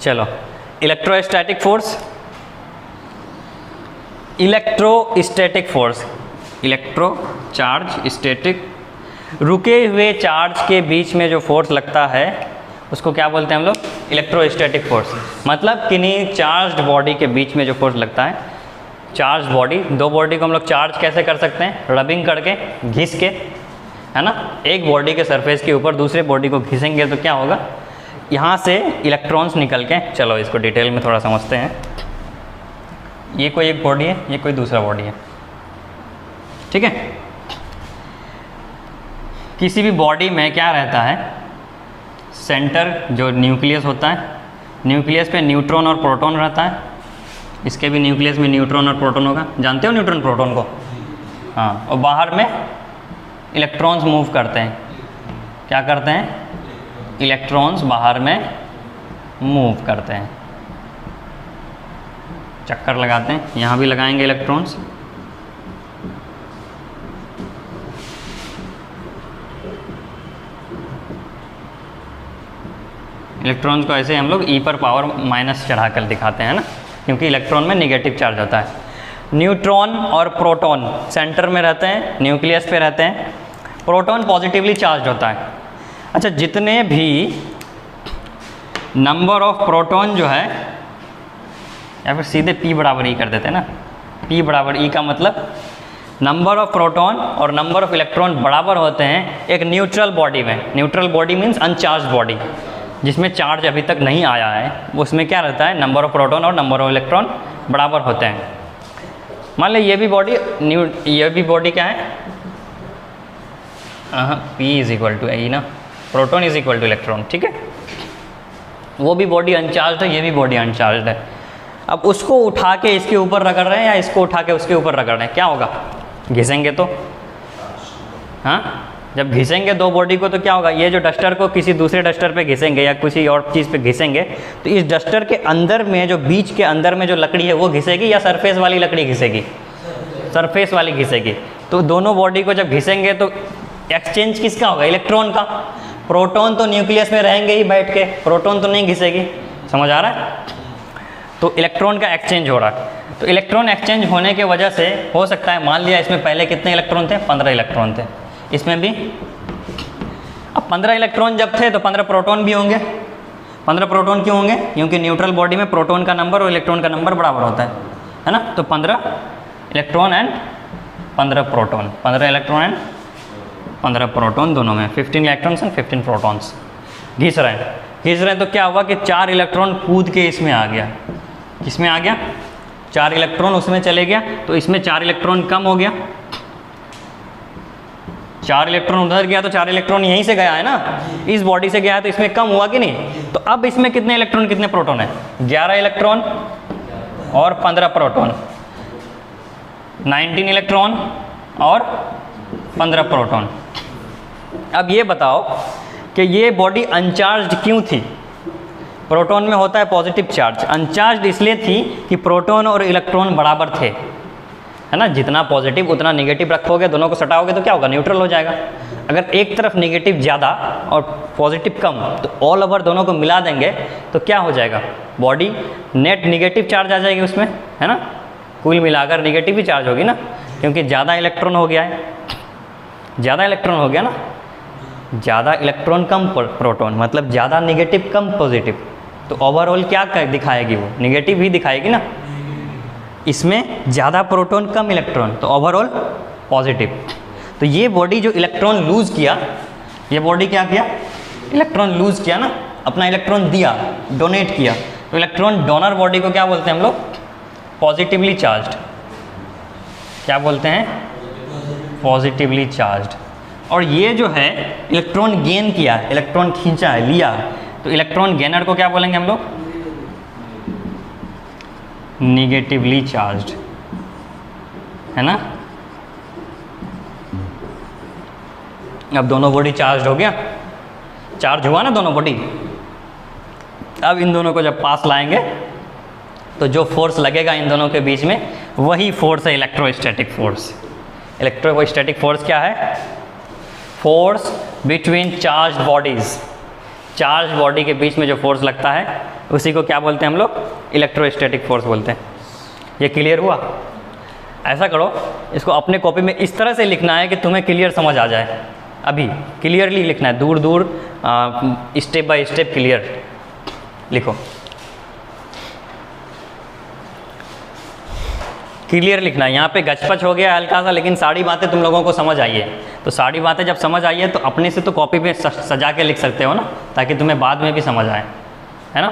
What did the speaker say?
चलो, electrostatic force, electrostatic force, electro charge static, रुके हुए चार्ज के बीच में जो फोर्स लगता है उसको क्या बोलते हैं हम लोग? Electrostatic force. मतलब किन्हीं चार्ज्ड बॉडी के बीच में जो फोर्स लगता है, चार्ज बॉडी, दो बॉडी को हम लोग चार्ज कैसे कर सकते हैं? रबिंग करके, घिस के, है ना। एक बॉडी के सरफेस के ऊपर दूसरे बॉडी को घिसेंगे तो क्या होगा? यहाँ से इलेक्ट्रॉन्स निकल के, चलो इसको डिटेल में थोड़ा समझते हैं। ये कोई एक बॉडी है, ये कोई दूसरा बॉडी है, ठीक है। किसी भी बॉडी में क्या रहता है? सेंटर जो न्यूक्लियस होता है, न्यूक्लियस पे न्यूट्रॉन और प्रोटॉन रहता है। इसके भी न्यूक्लियस में न्यूट्रॉन और प्रोटॉन होगा, जानते हो न्यूट्रॉन प्रोटॉन को? हाँ, और बाहर में इलेक्ट्रॉन्स मूव करते हैं। क्या करते हैं? इलेक्ट्रॉन्स बाहर में मूव करते हैं, चक्कर लगाते हैं। यहाँ भी लगाएंगे इलेक्ट्रॉन्स, इलेक्ट्रॉन्स को ऐसे हम लोग ई पर पावर माइनस चढ़ा कर दिखाते हैं ना, क्योंकि इलेक्ट्रॉन में नेगेटिव चार्ज होता है। न्यूट्रॉन और प्रोटॉन सेंटर में रहते हैं, न्यूक्लियस पे रहते हैं। प्रोटॉन पॉजिटिवली चार्ज होता है। अच्छा, जितने भी नंबर ऑफ प्रोटॉन जो है, या फिर सीधे P बराबर E कर देते हैं ना, P बराबर E का मतलब नंबर ऑफ प्रोटॉन और नंबर ऑफ इलेक्ट्रॉन बराबर होते हैं एक न्यूट्रल बॉडी में। Neutral body means uncharged body, जिसमें चार्ज अभी तक नहीं आया है, उसमें क्या रहता है? नंबर ऑफ प्रोटॉन और नंबर ऑफ इलेक्ट्रॉन बराबर होते हैं। मान लो ये भी बॉडी क्या है? P is equal to E ना, proton is equal to electron, ठीक है। वो भी बॉडी अनचार्ज है, ये भी बॉडी अनचार्ज है। अब उसको उठा के इसके ऊपर रगड़ रहे हैं या इसको उठा के उसके ऊपर रगड़ रहे हैं, क्या होगा? घिसेंगे तो, हाँ, जब घिसेंगे दो बॉडी को तो क्या होगा? ये जो डस्टर को किसी दूसरे डस्टर पे घिसेंगे या किसी और चीज़ पे घिसेंगे तो इस डस्टर के अंदर में, जो बीच के अंदर में जो लकड़ी है वो घिसेगी या सरफेस वाली लकड़ी घिसेगी? सरफेस वाली घिसेगी। तो दोनों बॉडी को जब घिसेंगे तो एक्सचेंज किसका होगा? इलेक्ट्रॉन का। प्रोटॉन तो न्यूक्लियस में रहेंगे ही बैठ के, प्रोटॉन तो नहीं घिसेगी। समझ आ रहा है? तो इलेक्ट्रॉन का एक्सचेंज हो रहा है। तो इलेक्ट्रॉन एक्सचेंज होने के वजह से हो सकता है, मान लिया इसमें पहले कितने इलेक्ट्रॉन थे? 15 इलेक्ट्रॉन थे, इसमें भी। अब 15 इलेक्ट्रॉन जब थे तो 15 प्रोटॉन भी होंगे। 15 प्रोटॉन क्यों होंगे? क्योंकि न्यूट्रल बॉडी में प्रोटॉन का नंबर और इलेक्ट्रॉन का नंबर बराबर होता है ना। तो 15 electron and 15 proton, 15 electron and 15 proton, दोनों में 15 इलेक्ट्रॉन्स एंड 15 प्रोटॉन्स घिस रहे हैं। तो क्या हुआ कि 4 इलेक्ट्रॉन कूद के इसमें आ गया। किसमें आ गया? 4 इलेक्ट्रॉन उसमें चले गया, तो इसमें 4 इलेक्ट्रॉन कम हो गया। 4 इलेक्ट्रॉन उधर गया तो 4 इलेक्ट्रॉन यहीं से गया है ना, इस बॉडी से गया है, तो इसमें कम हुआ कि नहीं? तो अब इसमें कितने इलेक्ट्रॉन कितने प्रोटॉन है? 11 इलेक्ट्रॉन और 15 प्रोटॉन, 19 इलेक्ट्रॉन और 15 प्रोटॉन। अब ये बताओ कि ये बॉडी अनचार्ज क्यों थी? प्रोटॉन में होता है पॉजिटिव चार्ज, अनचार्ज इसलिए थी कि प्रोटॉन और इलेक्ट्रॉन बराबर थे, है ना। जितना पॉजिटिव उतना नेगेटिव रखोगे, दोनों को सटाओगे तो क्या होगा? न्यूट्रल हो जाएगा। अगर एक तरफ नेगेटिव ज़्यादा और पॉजिटिव कम, तो ऑल ओवर दोनों को मिला देंगे तो क्या हो जाएगा? बॉडी नेट नेगेटिव चार्ज आ जाएगी उसमें, है ना। कुल मिलाकर नेगेटिव ही चार्ज होगी ना, क्योंकि ज़्यादा इलेक्ट्रॉन हो गया है, ज़्यादा इलेक्ट्रॉन हो गया ना। ज़्यादा इलेक्ट्रॉन कम प्रोटॉन, मतलब ज़्यादा नेगेटिव कम पॉजिटिव, तो ओवरऑल क्या दिखाएगी? वो नेगेटिव ही दिखाएगी ना। इसमें ज़्यादा प्रोटॉन कम इलेक्ट्रॉन, तो ओवरऑल पॉजिटिव। तो ये बॉडी जो इलेक्ट्रॉन लूज़ किया, ये बॉडी क्या किया? इलेक्ट्रॉन लूज़ किया ना, अपना इलेक्ट्रॉन दिया, डोनेट किया। तो इलेक्ट्रॉन डोनर बॉडी को क्या बोलते हैं हम लोग? Positively charged. क्या बोलते हैं? Positively charged. और ये जो है इलेक्ट्रॉन गेन किया, इलेक्ट्रॉन खींचा है, लिया, तो इलेक्ट्रॉन गेनर को क्या बोलेंगे हम लोग? निगेटिवली चार्ज्ड, है ना। अब दोनों बॉडी चार्ज हो गया, चार्ज हुआ ना दोनों बॉडी। अब इन दोनों को जब पास लाएंगे तो जो फोर्स लगेगा इन दोनों के बीच में, वही फोर्स है इलेक्ट्रोस्टैटिक फोर्स। इलेक्ट्रोस्टैटिक फोर्स क्या है? Force between charge bodies. Charge body के बीच में जो फोर्स लगता है उसी को क्या बोलते हैं हम लोग? इलेक्ट्रोस्टैटिक फोर्स बोलते हैं। ये क्लियर हुआ? ऐसा करो, इसको अपने कॉपी में इस तरह से लिखना है कि तुम्हें क्लियर समझ आ जाए। अभी क्लियरली लिखना है, दूर दूर स्टेप बाय स्टेप क्लियर लिखो। क्लियर लिखना है। यहाँ पे गचपच हो गया हल्का सा, लेकिन सारी बातें तुम लोगों को समझ आई है। तो सारी बातें जब समझ आई है तो अपने से तो कॉपी पे सजा के लिख सकते हो ना, ताकि तुम्हें बाद में भी समझ आए, है ना।